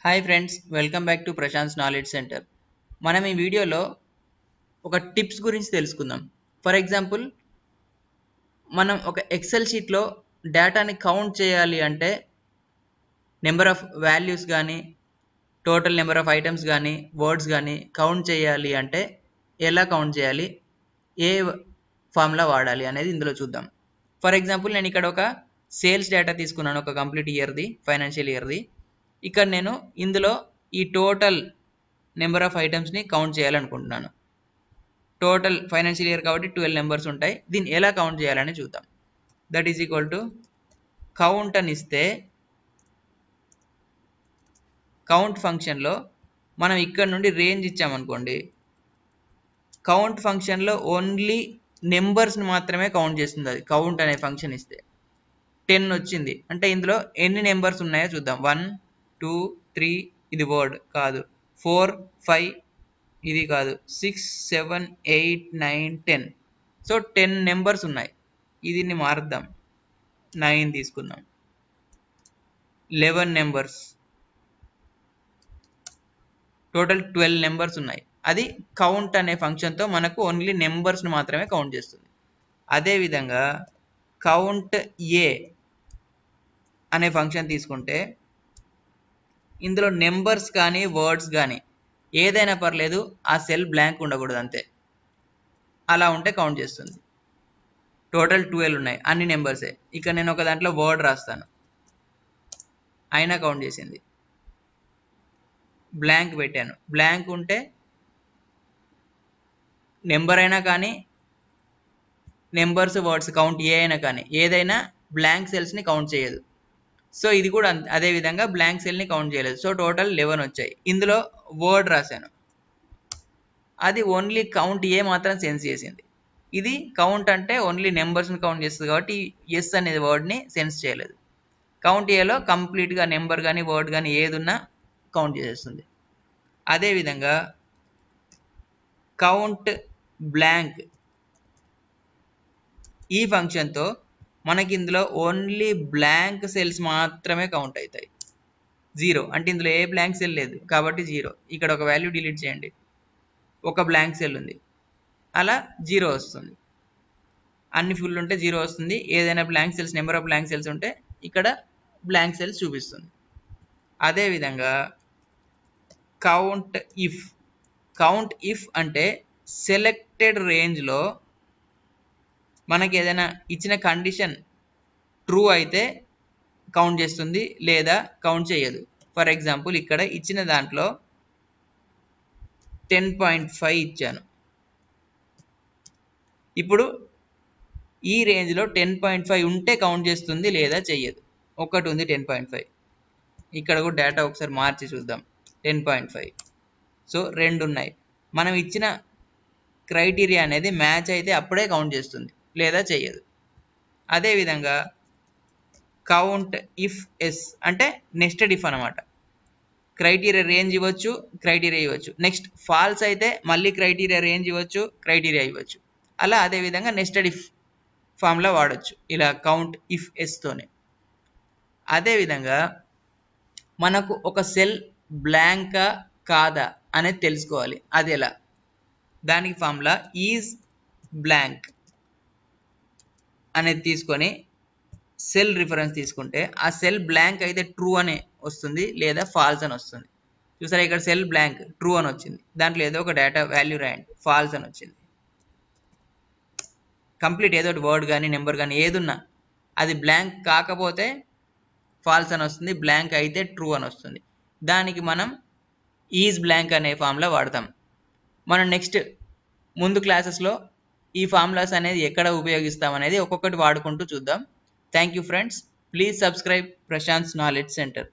Hi friends, welcome back to Prashant knowledge centre. మనం ఈ వీడియోలో ఒక టిప్స్ గురించి తెలుసుకుందాం. ఫర్ ఎగ్జాంపుల్, మనం ఒక ఎక్సెల్ షీట్లో డేటాని కౌంట్ చేయాలి అంటే నెంబర్ ఆఫ్ వాల్యూస్ కానీ, టోటల్ నెంబర్ ఆఫ్ ఐటమ్స్ కానీ, వర్డ్స్ కానీ కౌంట్ చేయాలి అంటే ఎలా కౌంట్ చేయాలి, ఏ ఫార్ములా వాడాలి అనేది ఇందులో చూద్దాం. ఫర్ ఎగ్జాంపుల్, నేను ఇక్కడ ఒక సేల్స్ డేటా తీసుకున్నాను, ఒక కంప్లీట్ ఇయర్ది, ఫైనాన్షియల్ ఇయర్ది. ఇక్కడ నేను ఇందులో ఈ టోటల్ నెంబర్ ఆఫ్ ఐటమ్స్ని కౌంట్ చేయాలనుకుంటున్నాను. టోటల్ ఫైనాన్షియల్ ఇయర్ కాబట్టి 12 నెంబర్స్ ఉంటాయి. దీన్ని ఎలా కౌంట్ చేయాలని చూద్దాం. That is equal to count అని ఇస్తే కౌంట్ ఫంక్షన్లో మనం ఇక్కడ నుండి రేంజ్ ఇచ్చామనుకోండి, కౌంట్ ఫంక్షన్లో ఓన్లీ నెంబర్స్ని మాత్రమే కౌంట్ చేస్తుంది. అది కౌంట్ అనే ఫంక్షన్ ఇస్తే 10 వచ్చింది అంటే ఇందులో ఎన్ని నెంబర్స్ ఉన్నాయో చూద్దాం. 1 2 3 ఇది వర్డ్ కాదు, 4 5 ఇది కాదు, 6 7 8 9 10. సో 10 నెంబర్స్ ఉన్నాయి. దీన్ని మారుద్దాం, 9 తీసుకుందాం. 11 నెంబర్స్, టోటల్ 12 నెంబర్స్ ఉన్నాయి. అది కౌంట్ అనే ఫంక్షన్తో మనకు ఓన్లీ నెంబర్స్ని మాత్రమే కౌంట్ చేస్తుంది. అదేవిధంగా కౌంట్ ఏ అనే ఫంక్షన్ తీసుకుంటే ఇందులో నెంబర్స్ కానీ వర్డ్స్ కానీ ఏదైనా పర్లేదు, ఆ సెల్ బ్లాంక్ ఉండకూడదు అంతే. అలా ఉంటే కౌంట్ చేస్తుంది. టోటల్ 12 ఉన్నాయి, అన్ని నెంబర్సే. ఇక నేను ఒక దాంట్లో వర్డ్ రాస్తాను, అయినా కౌంట్ చేసింది. బ్లాంక్ పెట్టాను, బ్లాంక్ ఉంటే నెంబర్ అయినా కానీ, నెంబర్స్ వర్డ్స్ కౌంట్ ఏ అయినా కానీ ఏదైనా బ్లాంక్ సెల్స్ని కౌంట్ చేయదు. సో ఇది కూడా అదే విధంగా బ్లాంక్ సెల్ని కౌంట్ చేయలేదు. సో టోటల్ 11 వచ్చాయి. ఇందులో వర్డ్ రాశాను, అది ఓన్లీ కౌంట్ ఏ మాత్రం సెన్స్ చేసింది. ఇది కౌంట్ అంటే ఓన్లీ నెంబర్స్ని కౌంట్ చేస్తుంది కాబట్టి ఎస్ అనేది వర్డ్ని సెన్స్ చేయలేదు. కౌంట్ ఏలో కంప్లీట్గా నెంబర్ కానీ వర్డ్ కానీ ఏది ఉన్నా కౌంట్ చేసేస్తుంది. అదేవిధంగా కౌంట్ బ్లాంక్ ఈ ఫంక్షన్తో మనకి ఇందులో ఓన్లీ బ్లాంక్ సెల్స్ మాత్రమే కౌంట్ అవుతాయి. 0 అంటే ఇందులో ఏ బ్లాంక్ సెల్ లేదు కాబట్టి 0. ఇక్కడ ఒక వాల్యూ డిలీట్ చేయండి, ఒక బ్లాంక్ సెల్ ఉంది, అలా 0 వస్తుంది. అన్ని ఫుల్ ఉంటే 0 వస్తుంది. ఏదైనా blank cells, number of blank cells ఉంటే ఇక్కడ బ్లాంక్ సెల్స్ చూపిస్తుంది. అదేవిధంగా కౌంట్ ఇఫ్. కౌంట్ ఇఫ్ అంటే సెలెక్టెడ్ రేంజ్లో మనకి ఏదైనా ఇచ్చిన కండిషన్ ట్రూ అయితే కౌంట్ చేస్తుంది, లేదా కౌంట్ చేయదు. ఫర్ ఎగ్జాంపుల్, ఇక్కడ ఇచ్చిన దాంట్లో 10.5 ఇచ్చాను. ఇప్పుడు ఈ రేంజ్లో 10.5 ఉంటే కౌంట్ చేస్తుంది, లేదా చెయ్యదు. ఒకటి ఉంది 10.5. ఇక్కడ కూడా డేటా ఒకసారి మార్చి చూద్దాం. 10.5. సో 2 ఉన్నాయి. మనం ఇచ్చిన క్రైటీరియా అనేది మ్యాచ్ అయితే అప్పుడే కౌంట్ చేస్తుంది, లేదా చెయ్యదు. అదేవిధంగా కౌంట్ ఇఫ్ ఎస్ అంటే నెస్టెడ్ ఇఫ్ అనమాట. క్రైటీరియా రేంజ్ ఇవ్వచ్చు, క్రైటీరియా ఇవ్వచ్చు. నెక్స్ట్ ఫాల్స్ అయితే మళ్ళీ క్రైటీరియా రేంజ్ ఇవ్వచ్చు, క్రైటీరియా ఇవ్వచ్చు. అలా అదేవిధంగా నెస్టెడ్ ఇఫ్ ఫార్ములా వాడచ్చు, ఇలా కౌంట్ ఇఫ్ ఎస్తోనే. అదేవిధంగా మనకు ఒక సెల్ బ్లాంకా కాదా అనేది తెలుసుకోవాలి. అది ఎలా? దానికి ఫార్ములా ఈజ్ బ్లాంక్ అనేది తీసుకొని సెల్ రిఫరెన్స్ తీసుకుంటే ఆ సెల్ బ్లాంక్ అయితే ట్రూ అని వస్తుంది, లేదా ఫాల్స్ అని వస్తుంది. చూసారా, ఇక్కడ సెల్ బ్లాంక్ ట్రూ అని వచ్చింది, దాంట్లో ఏదో ఒక డేటా వాల్యూ రాయండి, ఫాల్స్ అని వచ్చింది. కంప్లీట్ ఏదో ఒకటి వర్డ్ కానీ నెంబర్ కానీ ఏదున్నా అది బ్లాంక్ కాకపోతే ఫాల్స్ అని వస్తుంది, బ్లాంక్ అయితే ట్రూ అని వస్తుంది. దానికి మనం ఈజ్ బ్లాంక్ అనే ఫార్ములా వాడతాం. మనం నెక్స్ట్ ముందు క్లాసెస్లో ఈ ఫార్ములాస్ అనేది ఎక్కడ ఉపయోగిస్తాం అనేది ఒక్కొక్కటి వాడుకుంటూ చూద్దాం. Thank you friends. Please subscribe Prashant knowledge centre.